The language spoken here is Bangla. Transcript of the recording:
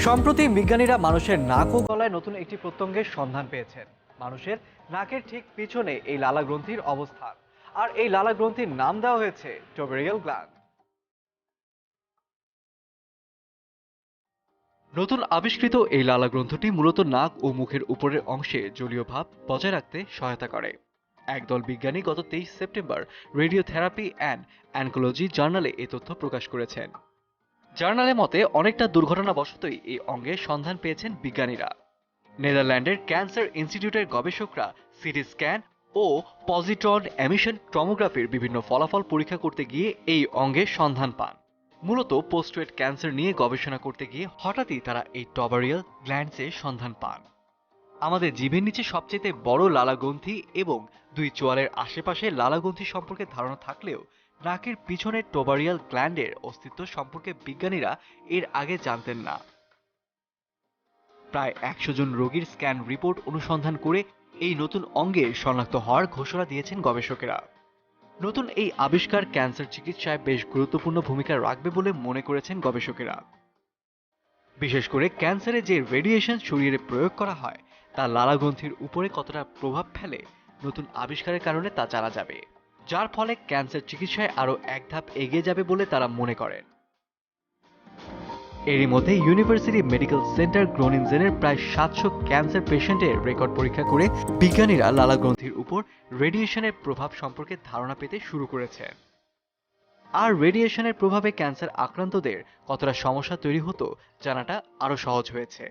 সম্প্রতি বিজ্ঞানীরা মানুষের নাক ও গলায় নতুন একটি প্রত্যঙ্গের সন্ধান পেয়েছেন। মানুষের নাকের ঠিক পিছনে এই লালা গ্রন্থির অবস্থান, আর এই লালা গ্রন্থির নাম দেওয়া হয়েছে টোবেরিয়াল গ্ল্যান্ড। নতুন আবিষ্কৃত এই লালা গ্রন্থটি মূলত নাক ও মুখের উপরের অংশে জলীয় ভাব বজায় রাখতে সহায়তা করে। একদল বিজ্ঞানী গত 23 সেপ্টেম্বর রেডিওথেরাপি অ্যান্ড অ্যানকোলজি জার্নালে এই তথ্য প্রকাশ করেছেন। জার্নালের মতে অনেকটা দুর্ঘটনাবশতই এই অঙ্গের সন্ধান পেয়েছেন বিজ্ঞানীরা। নেদারল্যান্ডের ক্যান্সার ইনস্টিটিউটের গবেষকরা সিটি স্ক্যান ও পজিট্রন এমিশন টমোগ্রাফির বিভিন্ন ফলাফল পরীক্ষা করতে গিয়ে এই অঙ্গের সন্ধান পান। মূলত পোস্টওয়েট ক্যান্সার নিয়ে গবেষণা করতে গিয়ে হঠাৎই তারা এই টবারিয়াল গ্ল্যান্ডসের সন্ধান পান। আমাদের জিভের নিচে সবচেয়ে বড় লালাগ্রন্থি এবং দুই চোয়ালের আশেপাশে লালাগ্রন্থি সম্পর্কে ধারণা থাকলেও নাকের পিছনের টোবারিয়াল গ্ল্যান্ডের অস্তিত্ব সম্পর্কে বিজ্ঞানীরা এর আগে জানতেন না। প্রায় 100 জন রোগীর স্ক্যান রিপোর্ট অনুসন্ধান করে এই নতুন অঙ্গের শনাক্ত হওয়ার ঘোষণা দিয়েছেন গবেষকেরা। নতুন এই আবিষ্কার ক্যান্সার চিকিৎসায় বেশ গুরুত্বপূর্ণ ভূমিকা রাখবে বলে মনে করেছেন গবেষকেরা। বিশেষ করে ক্যান্সারে যে রেডিয়েশন শরীরে প্রয়োগ করা হয় তা লালাগ্রন্থির উপরে কতটা প্রভাব ফেলে নতুন আবিষ্কারের কারণে তা জানা যাবে, যার ফলে ক্যান্সার চিকিৎসায় আরও এক ধাপ এগিয়ে যাবে বলে তারা মনে করেন। এরই মধ্যে ইউনিভার্সিটি মেডিকেল সেন্টার গ্রোনিনজেনের প্রায় 700 ক্যান্সার পেশেন্টের রেকর্ড পরীক্ষা করে বিজ্ঞানীরা লালাগ্রন্থির উপর রেডিয়েশনের প্রভাব সম্পর্কে ধারণা পেতে শুরু করেছেন। আর রেডিয়েশনের প্রভাবে ক্যান্সার আক্রান্তদের কতটা সমস্যা তৈরি হতো জানাটা আরও সহজ হয়েছে।